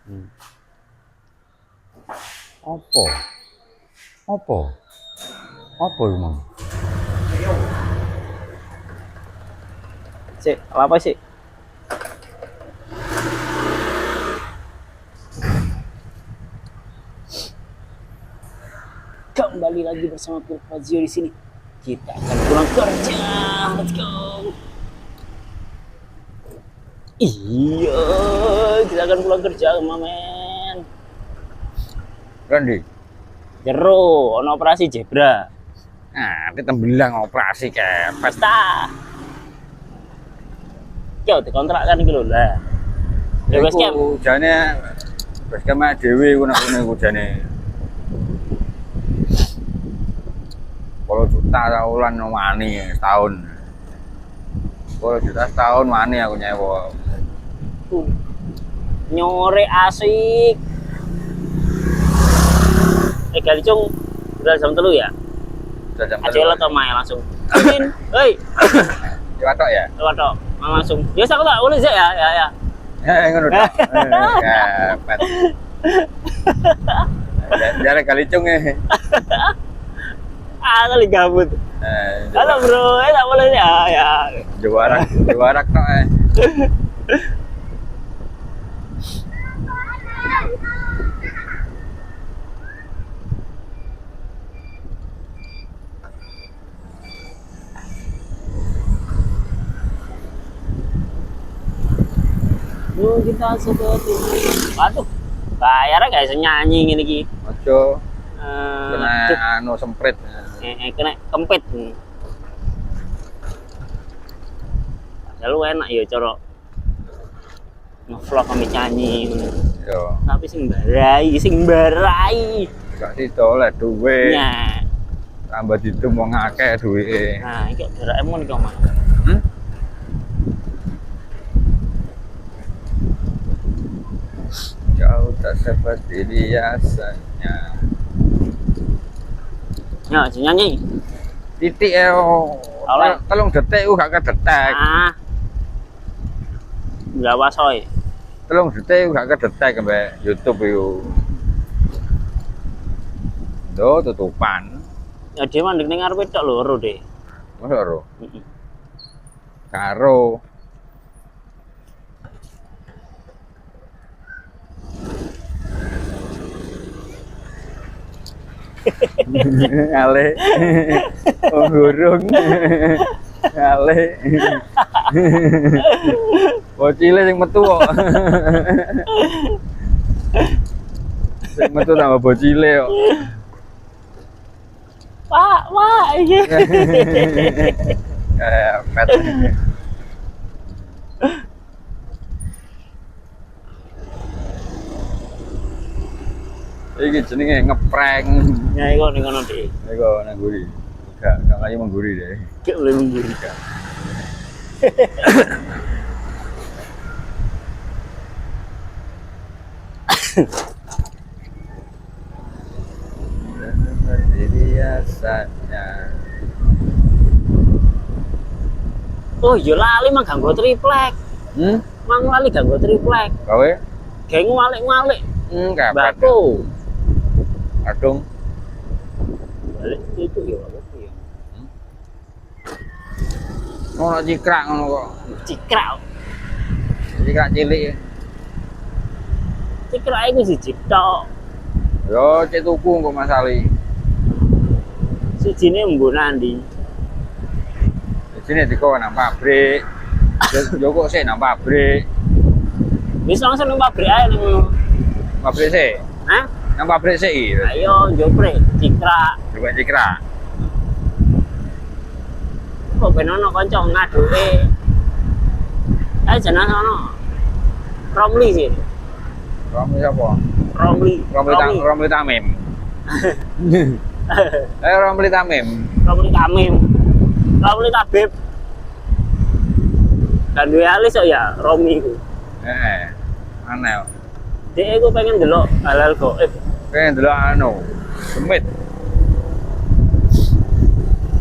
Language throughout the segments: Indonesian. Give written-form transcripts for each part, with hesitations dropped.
Hmm. Apa? Apa? Apa emang? Sik, apa sih? Kembali lagi bersama Fazio di sini. Kita akan pulang kerja. Let's go. Iya, kita akan pulang kerja, mamen. Randy. Jero, ono operasi zebra. Nah, kita bilang operasi kepet. Pesta. Yo, dikontrak kan iki lho lah. Ya wes kem. Jane wis kema dhewe ngono jane. 10 juta tahunan wani setahun. 10 juta setahun wani aku nyewa. Nyore asik. Kali cung udah jam 3 ya? Udah jam Acel atau main langsung. Izin, hei. Lewat tok ya? Lewat tok, langsung. Ya aku tak boleh ya, ya. Ngono tok. Kepet. Jare kali cung e. Kali gabut. Halo bro, tak boleh ya. Juara tok e. Yuk kita seperti waduh, bayarnya gak bisa nyanyi gini ki. Ojo kena anu semprit. Kena kempit. Lalu enak ya cara nge-vlog kami nyanyi. Yo. Tapi sing barai. Gak ditoleh duwe. Ya. Tambah ditum wong akeh duwike. Nah, iki Doraemon iki omah. Jauh tak seperti biasanya. Ya, nyanyi. Titik Oleh. telung detik gak kedetek. Ah. Jawa soy. Telung detik gak kedetek mbek YouTube iku. Do tutupan. Ya dia mandek ning ngarepe tok loro, Dek. Masa ro? Heeh. Karo ale burung ale bocile sing metu kok sing metu tambah bocile kok Wah, iki. pet iki jenenge ngeprank. Ya iku ning kono, Dek. Iku nang guri. Gak kaya mengguri deh. Gak boleh mengguri. Seperti biasanya. Oh, yo lali mang ganggo triplek. Mang lali ganggo triplek. Gawe? Geng ngalik-ngalik. Enggak, Bako. Adung. Balik itu yo apa ya? Ngono cikrak ngono kok. Cikrak. Cikrak cilik. Cikrak iku siji tok. Yo cek tuku kok Mas Ali. Sijine mbuh nandi. Sini diko nang pabrik. Yo kok sik nang pabrik. Wis langsung nang pabrik ae ning. Pabrik sik. Hah? Nang pabrik sik iki. Ayo jopre cikrak. Coba cikrak. Kok ben ono kanca ngaduke. Ayo jeneng ono. Romli sih. Romli sapa? Romli Tamim. Romli Tamim. Romli Tamim. Romli Tabib. Dan duwe alis kok ya Romi iku. Aneh. Dek iku pengen delok halal gaib. Pengen delok anu, demit.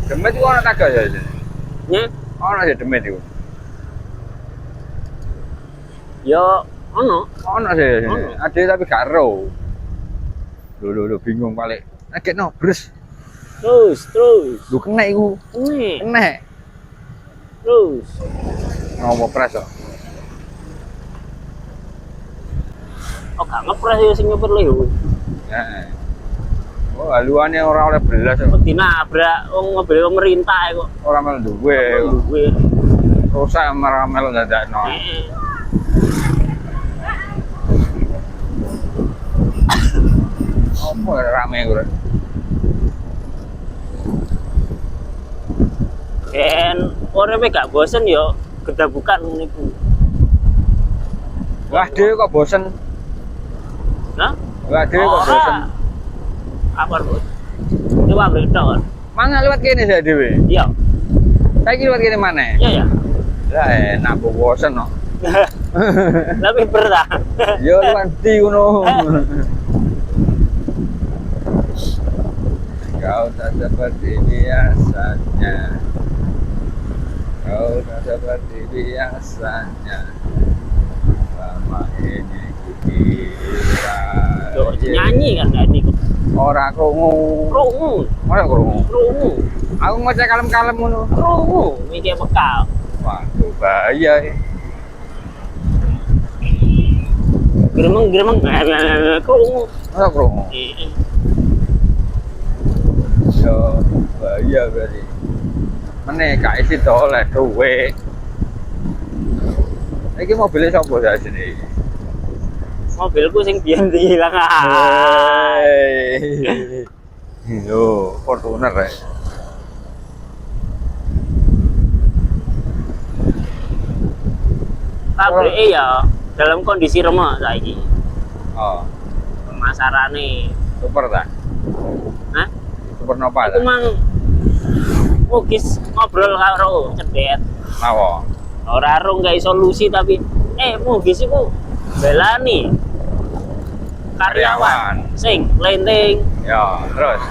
Demit iku ana taga ya. Nye, Ana ya demit iku. yo Ono. Ono sih. Ono. Ada tapi gak ero. Lho bingung balik. Agekno bres. Terus. Lu kena iku. Ini. Kena. Terus. Ngopo pres kok. Oh, gak ngepres ya sing nyopir lho. Heeh. Oh, haluane ora oleh belas kok. Kok dinabrak wong mobil pemerintah kok. Ora mel duwe. Duwe. Rusak meramel dadakno. Heeh. Opo rame kuwi. Ken ora gak bosen yo gedabukan niku. Wah, dhewe kok bosen. Hah? Wah, dhewe kok bosen. Apa bos? Ini pabrik tok. Mana lewat kene saya dhewe. Iya. Saiki lewat kene mana? Iya ya. Lah enak kok bosen kok. Lebih berat. Yo lewat ndi ngono. Kau tak seperti biasanya. Kau tak seperti biasanya. Selama ini kita Yo nyanyi kan tadi kok. ora krungu. Krungu. Ora krungu. Krungu. Aku ngecek kalem-kalem ngono. Krungu mikir bekal. Waduh, bahaya ya. Gremeng krungu. Ora krungu. Yo, bahaya berarti. Meneh gak isi to oleh duwe. Iki mobilnya sapa sak sini? Mobilku sing biyen hilang Hei. Yo, Fortuner ya. Pabrike ya dalam kondisi remah saiki. Oh, Pemasarane. super ta? Hah? Super nova ta? Aku mang mugis ngobrol karo cedet. Mawo. Ora rung gawe solusi tapi mugis iku belani karyawan sing lenting Ya, terus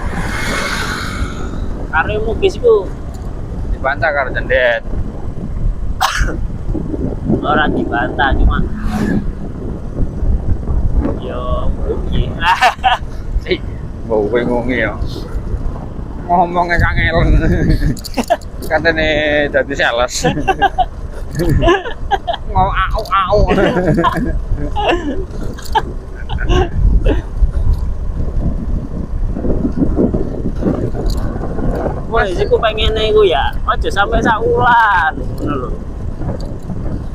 karya mugis iku dibantah karo cendet. ora dibantah cuma yo piye. Ih, bau kowe ngungi ya. Ngomongnya kangelen. Katane dadi sales. Ngomong au. Wah, iku pengen iku ya, aja sampai sak wulan ngono lho.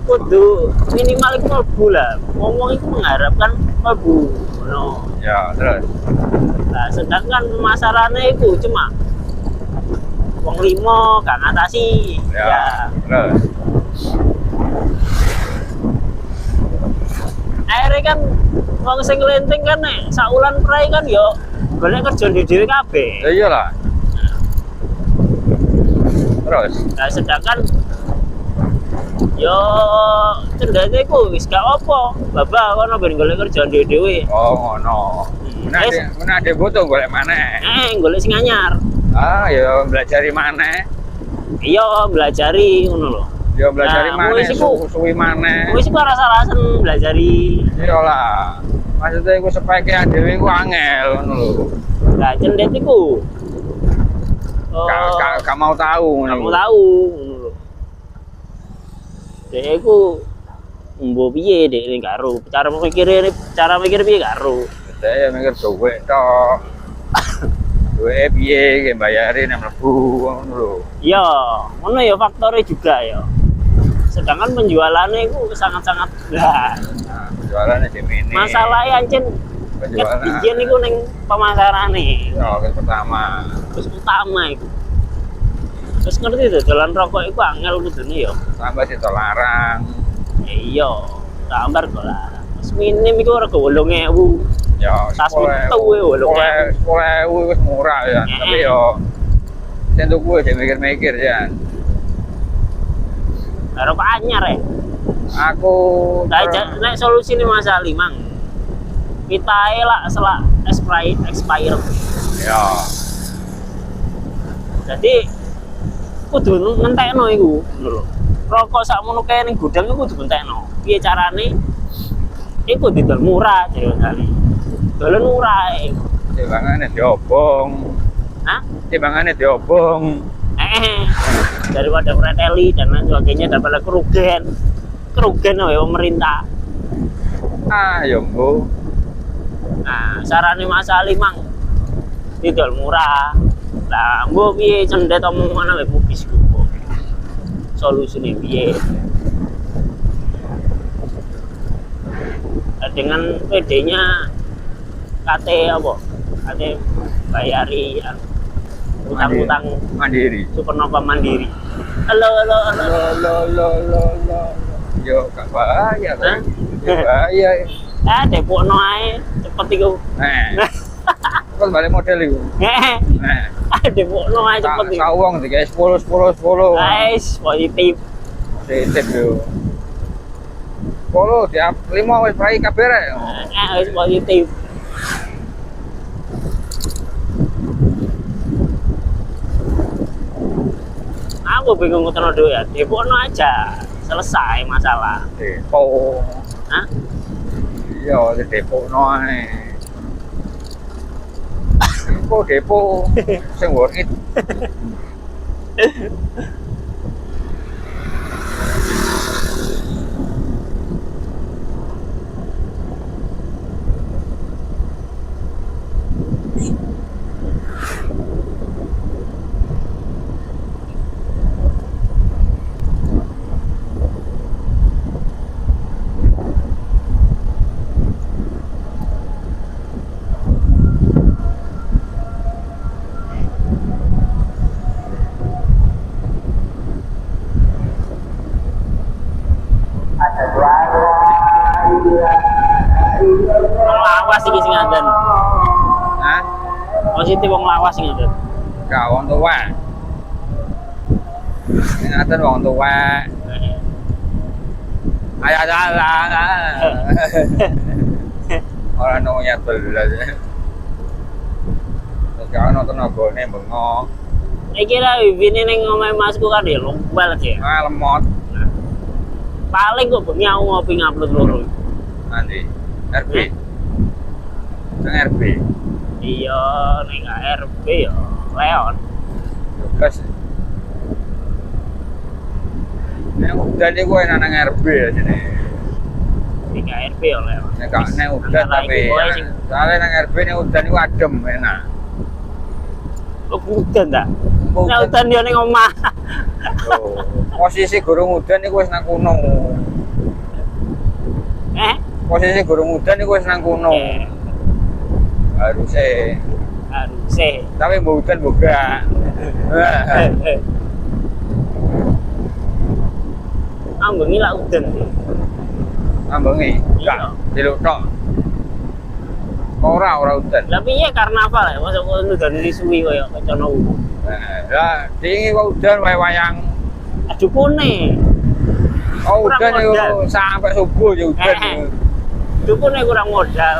Kudu minimal iku mlebu lah. Ngomong iku mengharapkan mlebu ngono. Ya, terus Nah, sedangkan pemasarannya itu cuma wong limo gak ngatasi. ya, terus Akhirnya kan wong sing lenting kan nek saulan prai kan yo golek kerja dhewe kabeh. ya iyalah. Terus Nah, sedangkan yo cendeke ku wis gak apa. Babah kono ben golek kerja dhewe. oh ngono. Mana ada butuh golek mana? Golek sing anyar. Ah, ya belajar mana? Iya, belajari ngono lho. Ya belajar Nah, mana? wis iku- Suwi mana? Wis iku rasa-rasen belajari. Iya lah. Maksudnya aku sepeke dhewe ku angel ngono lho. Lah cendet iku Gak mau tahu ngono. kamu tahu ngono lho. Dek iku mbok piye dek ini karo cara mikir piye karo. Saya mikir duit tok. Duit piye ge bayarin yang mlebu ngono lho. Iya, ngono ya faktornya juga ya. Sedangkan penjualannya itu sangat-sangat berat. Nah, penjualannya Gemini. Masalahnya ancen penjualan. bijen iku ning pemasarane. Ya, yang pertama. Terus utama iku. Terus ngerti tuh jalan rokok iku angel kudune ya. Tambah situ larang. Iya, gambar kok lah. Terus minim iku rego 8.000. Ya, Tas metu ya, 10.000 wis murah ya. Tapi yo tentu gue sih mikir-mikir ya. Rokok anyar ya. Aku Nek solusi ini Mas Ali mang. Kita lah setelah expired. ya. Jadi kudu ngentekno iku lho. Rokok sakmono kae ning gudang iku kudu ngentekno. Piye carane Iku didol murah jadi kali. Dolen murah. Timbangane diobong. Hah? Timbangane diobong. Daripada preteli dan lain sebagainya daripada kerugian oleh pemerintah. Ya Bu. Nah, sarane Mas Ali mang didol murah. Lah, mbok piye cendet omongan ambek bugis ku. Solusine piye? Dengan PD-nya KT apa? KT bayari utang-utang Mandiri. Supernova Mandiri. Halo. Yo gak bahaya Hah? kan. Bahaya. Depokno ae cepet iku. Kok balik model iku. Depokno ae cepet iku. Sawong digawe 10. Guys, positif. Positif yo. 10 tiap 5 wis prai kabeh rek. Wis positif. Aku bingung ngono dhewe ya. Depokno aja. Selesai masalah. Depo. Hah? Iya, depokno ae. Depo sing worth it. Lawas iki sing ngadan. Hah? Positif wong lawas sing ngadan. Gak wong tua. Ngaten wong tua. Ayo Ora ono ya belas. Terus gak ono tenagane bengok. Iki ra wibine ning omahe Masku kan ya lompel aja. Lemot. Paling kok bengi aku ngopi ngupload loro. Nanti RB. Nang RB. Iya, ning RB ya Leon. Gas. Nek udah nih gue nang RB aja nih. Ning RB ya Leon. Nek udah tapi soalnya nang RB nih udah nih adem enak. Kok udan ta? Nek udan yo ning omah. Oh, posisi gurung udan nih gue nang kuno. Posisi gurung udan nih gue nang kuno. Harusnya. Tapi mau udan buka. Ambengi lah udan. Ambengi? Enggak, diluk tok. Ora udan. Lah piye karnaval ya, mosok udan disuwi koyo kacana uwu. Lah, dingi kok udan wayang. Aduh kune. Oh, udan yo sampai subuh ya udan. Dukune kurang modal.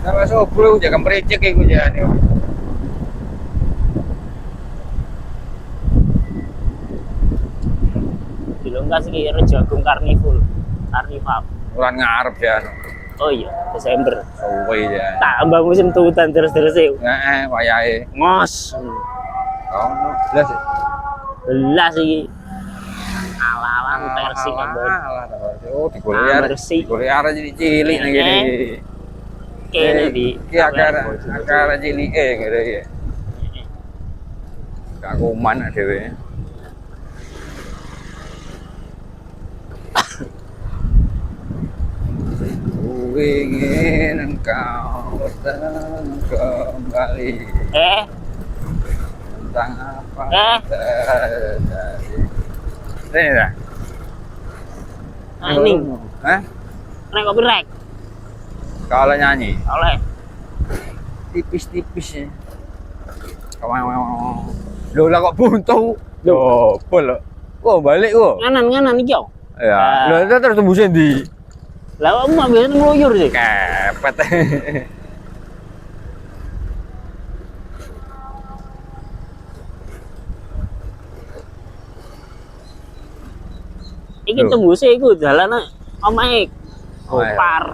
Sampai subuh jaga mericik iku jane. Dilonggas iki Rejagung Karnival. Bulan ngarep ya. Oh iya, Desember. Suwe ya. Tambah musim hutan terus-terus e. Heeh, wayahe. Ngos. Oh, belas. Belas iki. Ala-alan versi kan. Oh, digoliar. Digoliar cilik nang kene. Kene di iki akar cilike ngene iki. Gak kuman dhewe. Ku ingin engkau datang kembali. Tentang apa terjadi. Ini dah. Ini. Hah? Nek kopi rek. Kalau nyanyi. Oleh. Tipis-tipis ya. Loh lah kok buntu. Loh, bol. Kok balik kok? Nganan iki yo. Ya. Lah terus tembus endi? Lah kamu biasanya ngeluyur sih. Kepet. Iki tembusnya iku dalan omahe Gopar.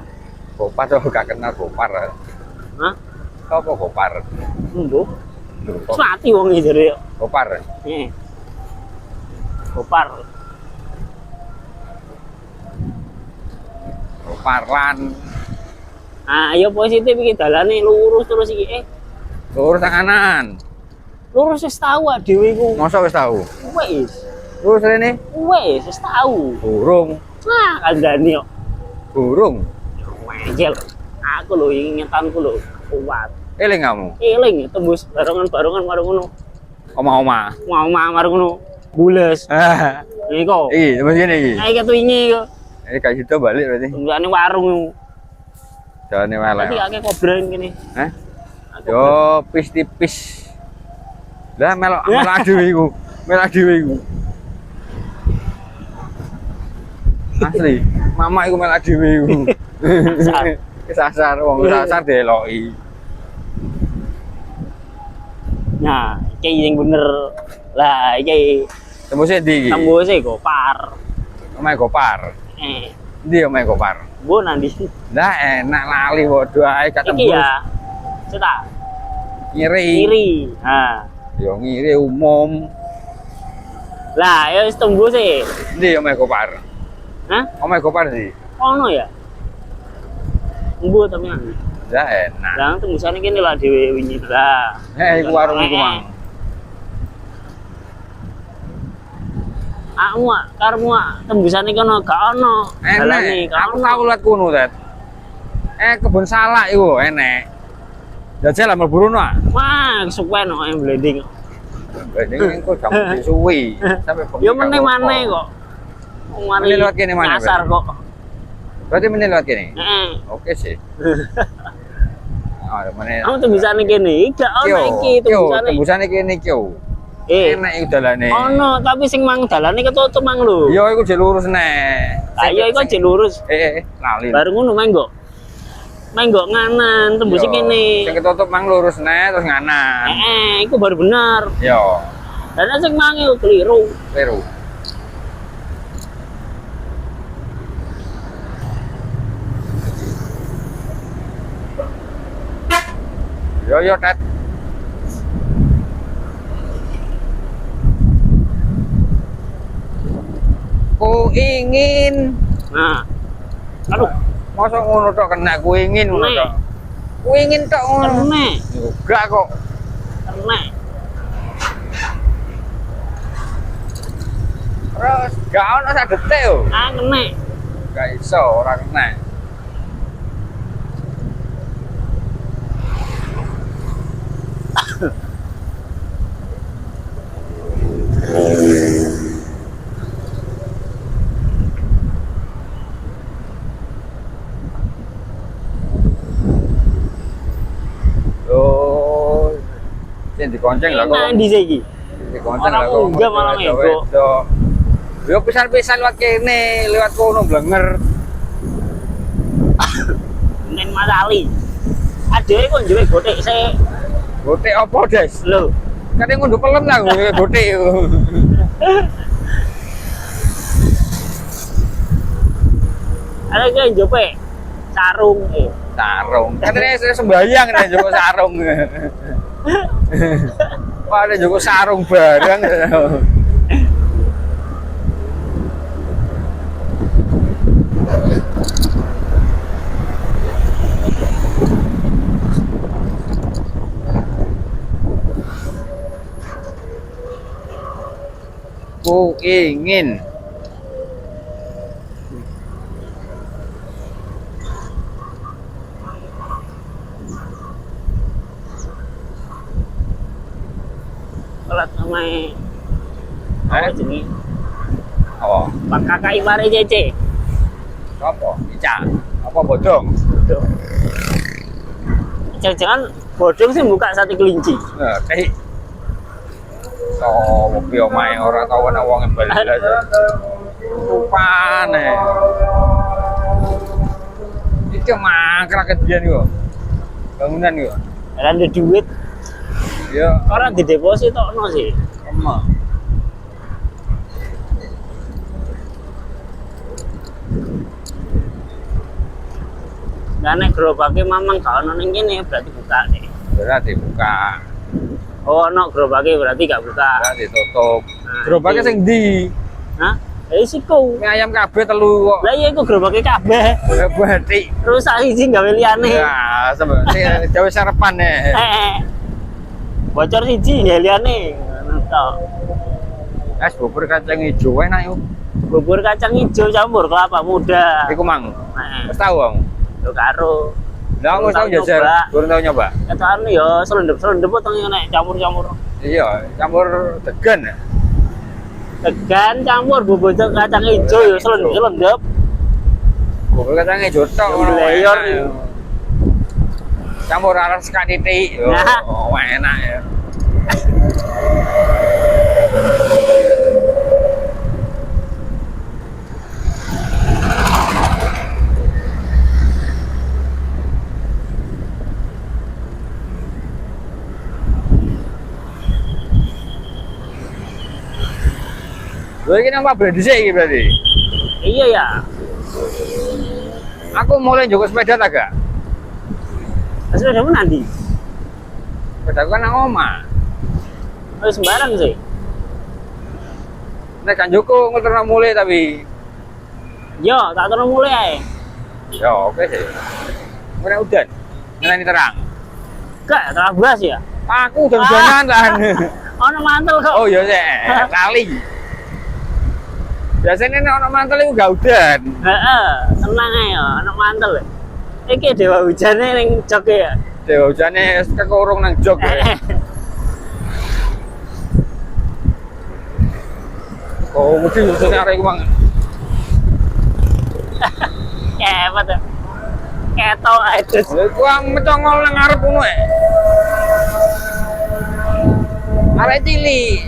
Gopar tuh gak kenal Gopar. Hah? Apa Gopar? Nduk. Wis mati wong iki jare. Gopar. Heeh. Gopar. Gopar lan Ah, ayo positif iki dalane lurus terus iki. lurus nang kanan. Lurus wis tau dhewe iku. Masa wis tahu? Wis. Lurus rene? Wis tau. Burung. Nah, kandhani kok. Burung. Wajel. Aku lho ingetanku lho kuat. Eling kamu. Eling tembus barongan-barongan karo ngono. Oma-oma. Mau karo ngono. Bules. Ah. Iki kok. Iki, tembus ngene iki. Ayo ketu wingi kok. Ini kayak gitu balik berarti. Tembusane warung iku. Jalane welek. Nanti akeh kobra kene. Hah? Yo pis tipis. Lah melok dhewe iku. Melok dhewe iku. Asli, mama iku melok dhewe iku. Kesasar wong kesasar deloki. Nah, iki yang bener. Lah, iki Tembusnya ndi iki? tembuse Gopar. Omahe Gopar. Ndi omahe Gopar? Bu nanti. Lah enak lali bodoh ae Iki ketembus. ya. Cetak. Ngiri. Kiri. Nah. Yo ngiri umum. Lah, ya wis tembuse. Ndi omahe Gopar? Hah? Omahe Gopar ndi? Ono ya? Bu tapi kan. Lah enak. Lah tembusane kene lah dhewe wingi lah. Iku warung iku mang. Aku karemu tembusane kono gak ono. Dalane Enak. gak Aku ono. tau liat kuno, Tet. Kebun salak iku enek. Jajal ambil buru no. Wah, kesuwen kok yang blending. Ini kok jam suwi sampai Ya meneh-meneh kok. Wong mari Meneh lewat kene mana, nyasar kok. Berarti meneh lewat kene. Heeh. Oke sih. Ah, meneh. Kamu tembusane kene, gak ono iki tembusane. Tembusane kene iki yo. Enak iki dalane. Ono, tapi sing mang dalane ketutup mang lho. Yo iku jek lurus neh. Ayo iku jek lurus. Lali. Baru ngono menggo. Menggo nganan tembusi kene. Sing ketutup mang lurus neh terus nganan. Iku baru bener. Yo. Dan sing mang iku keliru. Keliru. Yo Tet. Ku ingin. Nah. Aduh, Masa ngono tok kena ku ingin ngono Nek. tok. Ku ingin tok ngono. kene. Juga kok. Kene. Terus gak ono sak detik yo. Ah, kene. Gak iso ora kena. Oh, sing dikonceng lah kok. Nah, di sini. Dikonceng lah Orang kok. munggah malah Wedok, ngego. wedok. Yo pisan-pisan lewat kene, lewat kono blenger. Nen Mas Ali. Adewe kok njuwe gotek sik. Gotek apa, Des? Lho. Kadang ngunduh pelem lah gue gotek. Ada ki njope sarung Sarung. Katanya saya sembayang nih joko sarung. Wah, ada joko sarung bareng. Ku ingin Kelat sama apa jenenge? apa? Pak kakak ipare Cece. Apa? Ica. Apa bodong? Jangan-jangan bodong sih buka sate kelinci. Nah, kayak so, mobil omae ora tau ana wong bali aja. Rupane. Iki mangkrak kedian yo. Bangunan yo. Kan ada duit, Yo, orang di deposit tokno sih. emang. Lah nek gerobake mamang gak ono ning kene berarti buka nih. Berarti buka. Oh, ono gerobake berarti gak buka. Berarti tutup. Nah, Gerobaknya iki. sing ndi? Hah? Siku. Ini ayam kabeh telu kok. Lah iya iku gerobake kabeh. Berarti. Rusak siji gawe liyane. Ya, sebenarnya jauh sarapan ya. Bocor siji gawe liyane. Ngono tok. Es bubur kacang hijau enak yuk. Bubur kacang hijau campur kelapa muda. Iku mang. Heeh. Wis tahu Bang. Yo karo. Lah wis tahu Nyoba. jajar. Durung tahu nyoba. Ketan yo selendep-selendep potong nek campur-campur. Iya, campur degan. Degan campur bubur kacang hijau yo selendep-selendep. Bubur kacang hijau tok. Layer. Campur aras sekak titik. Nah. Oh, enak ya. Lho iki nang pabrik dhisik iki berarti. Iya ya. Aku mulai njogo sepeda ta gak? Hasilnya dapat nanti. Sepedaku kan nang omah. Oh sembarang sih. Nek kan Joko ngeterno mulai tapi Yo, tak terus mulai ae. ya oke sih. Ora udan. Ngelani terang. Gak terlalu beras ya. Aku udan-udanan kan. Ono mantel kok. Oh iya sih, lali. Biasanya nek ono mantel iku gak udan. Heeh, tenang ae yo, ono mantel. Iki dewa hujane ning jok ya. Dewa hujane kekurung nang jog. Oh, mesti ususnya arek iku mang. Kepet. Ketok ae terus. Lha iku mecongol nang ngarep ngono ae. Arek cilik.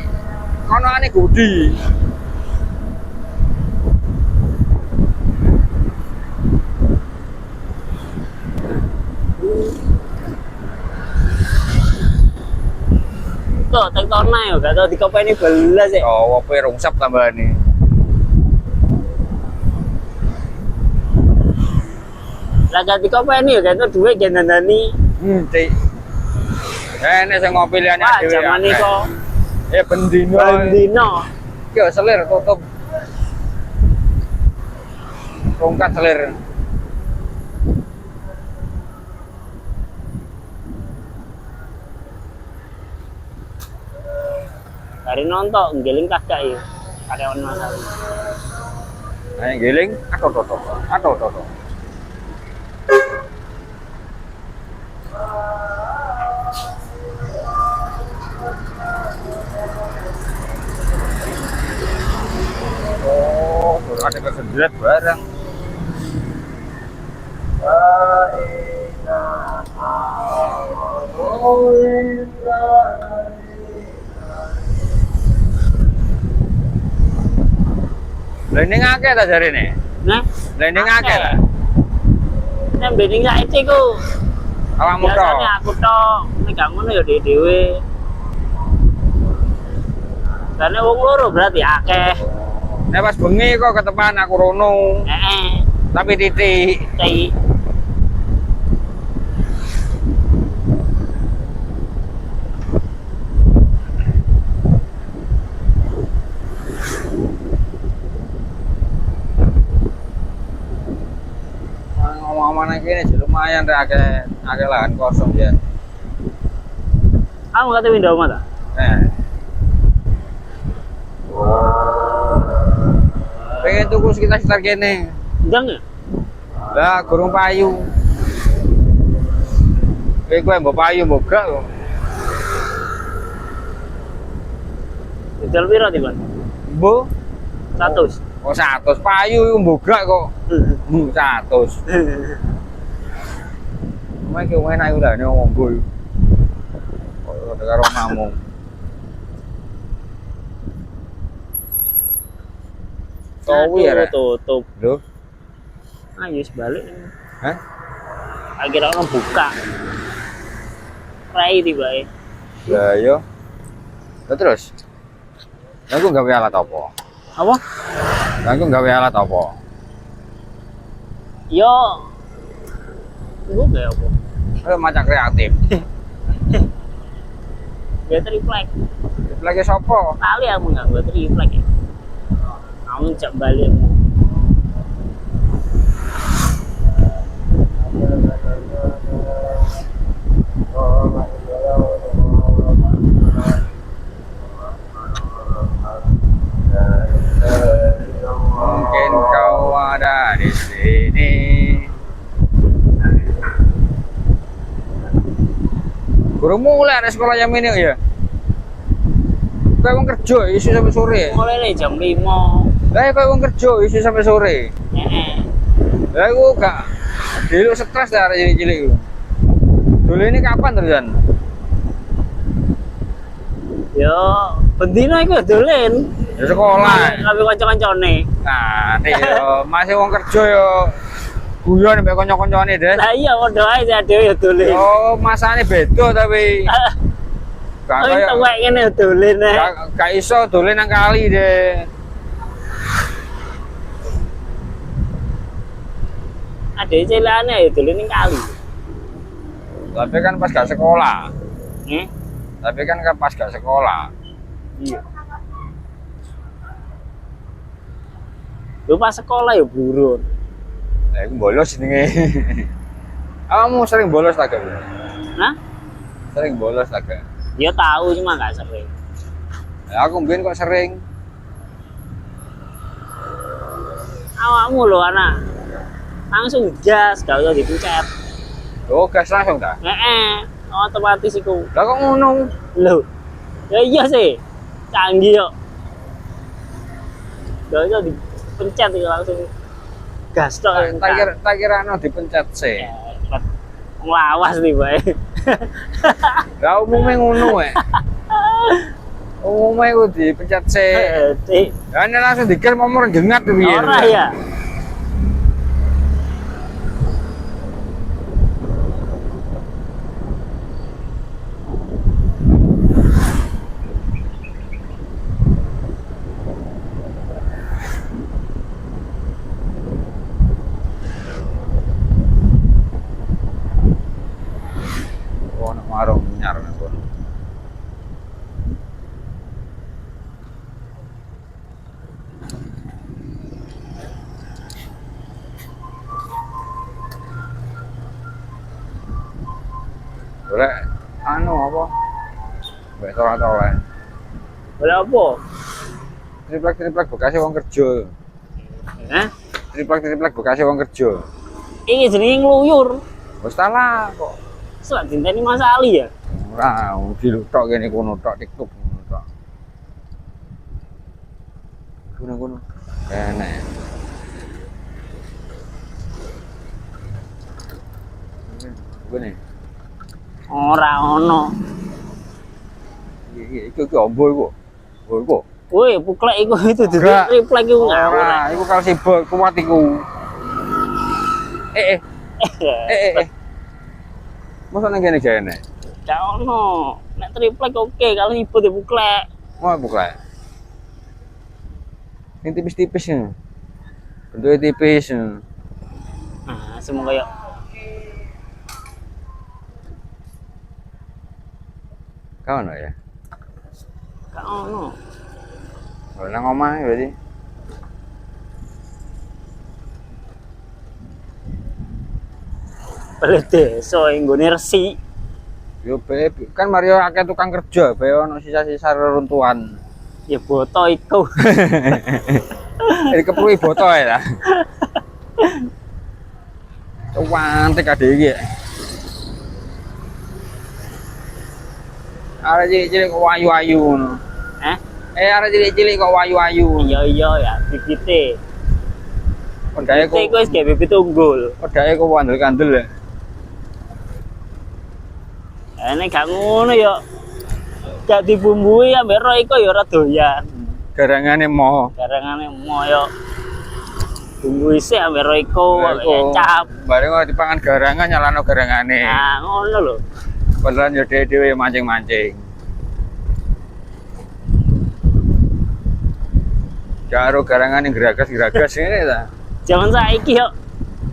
Kono ane gudi. Kok tektona yo gak tau dikopeni belas sih. Oh, opo rungsep tambahane. Lah gak dikopeni yo gak tau duwe gen dandani. Cik. Nek sing ngopi liyane Wah, dhewe. jaman iku Bendino. bendino. Yo selir tutup. Rongkat selir. Dari nonton ngeling kagak yo. Karyawan masalah. Nah, giling, atau. Oh, ada kesedret barang. Blending akeh ta jarene? Nah, Blending akeh ta? Nek bending saiki ku Awakmu tok. biasanya aku tok, nek gak ngono ya dhewe. Karena wong loro berarti akeh. Nek pas bengi kok ketepan aku rono, Heeh. tapi titik. Cai. Ngomong-ngomong nang kene lumayan rek akeh lahan kosong ya. Kamu kata pindah omah ta? Pengen tuku sekitar kene. Ndang ya? Lah gurung payu. Kowe mbok payu mbok gak kok. Jual piro di Bang? Mbok 100. kok 100 payu iku mbok gak kok. 100. Mek kowe enak iku lah nek ngomong iku. Kok karo mamung. Towi ya rek. Tutup. Lho, Ayo balik. hah? Akhirnya orang buka. Rai tiba ya. Lah yo. Lah terus. Lah aku gawe alat apa? Apa? Lah aku gawe alat apa? Yo Gue kayak apa? Macam kreatif. Dia triplek. Lagi sopo? Kali aku nggak gue triplek ya. Kamu cek balik. Mungkin kau ada di sini. Kurang mulai ada sekolah jam ini ya. Kau emang kerja isu sampai sore. Mulai nih jam 5. Lah kau emang kerja isu sampai sore. Lah aku gak dulu stres dah cilik-cilik itu. Dulu ini kapan terusan? Yo, bendino iku dolen. Ya sekolah. Tapi kanca-kancane. Nah, nih yo masih wong kerja yo guyon mbek kanca-kancane, Des. Lah iya padha ae dhewe yo dolen. Oh, masane beda tapi gak Tapi kaya tuwek ngene yo dolen ae. gak iso dolen nang kali deh. Ada celane yo dolen ning kali. Tapi kan pas gak sekolah. Nih. Tapi kan pas gak sekolah. Iya. Lu pas sekolah ya burun. Aku bolos jenenge. Kamu sering bolos tak gak? Nah, Sering bolos tak gak? ya tahu cuma nggak sering. Ya, aku mbiyen kok sering. Awakmu lo anak langsung gas, gak usah dipencet. Oh, gas langsung ta? Otomatis iku. Lah kok ngono? Loh, ya iya sih, canggih yuk. Gak usah dipencet itu langsung gas tok. Tak kira no dipencet sih. Nglawas nih bae. Lah umumnya ngono umumnya itu dipencet sih. Ya ini langsung dikirim nomor jengat tuh piye. Ora ya. Warung nyar nang kono. Boleh anu apa? Mbak tolak-tolak. Boleh apa? Triplek bekasnya wong kerja. Hah? Triplek bekasnya wong kerja. Ini jenenge ngluyur. Wis salah kok. Selat dinteni Mas Ali ya. Ora, dilutok kene kono tok TikTok ngono tok. Kono. Enak. Gini. Ora ono. Iki ombo iku. Iku. Woi, puklek iku itu Enggak. triplek iku ngawur. Ora, iku kalau sibuk kuat iku. Eh. Masa nang kene jane? Gak ono. Nek triplek oke, kalau ibu di puklek. Mau buka. Ini tipis-tipis ya. Bentuknya tipis ya. Nah, semoga ya. Kawan ya? Gak ono. Kalau nang omah berarti. Balik desa yang gue resi. Yo be, kan Mario akeh tukang kerja, be ono sisa-sisa reruntuhan. Ya boto iku. Ini keprui boto ya lah. Cuantik ade iki. Arek cilik-cilik kok wayu-wayu ngono. Arek cilik-cilik kok wayu-wayu. Iya ya, bibite. Pedhae kok Bibite iku wis gawe bibit unggul. pedhae kok wandel-kandel ya. Nek gak ngono ya. Gak dibumbui ambek ro iku ya ora doyan. Garangane mo. Garangane moyo. Bumbu isih ambek ro iku kecap. Bareng kok dipangan garangan nyalano garangane. Nah, ngono lho. Padahal yo dhewe mancing-mancing. Karo garangan yang geragas-geragas ngene ta. Zaman saiki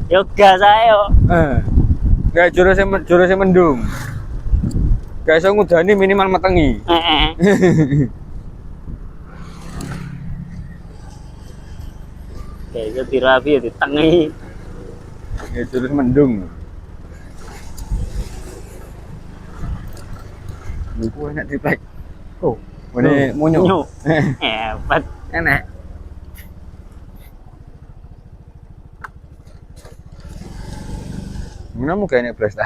yo gas ae yo. Gak jurusnya mendung. Gak iso ngudani minimal metengi. Kayak itu dirapi ya ditengi. Ya jurus mendung. Iku enak diplek. Oh, ini munyo. Hebat. Enak. Mana mu kayaknya presta.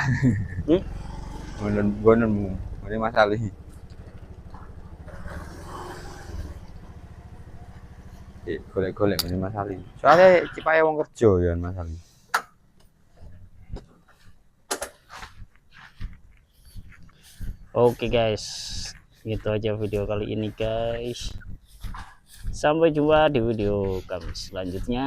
Gononmu. Ini masalah. Golek-golek ini masalah. Soalnya cipaya wong kerja ya masalah. Oke guys, gitu aja video kali ini guys. Sampai jumpa di video kami selanjutnya.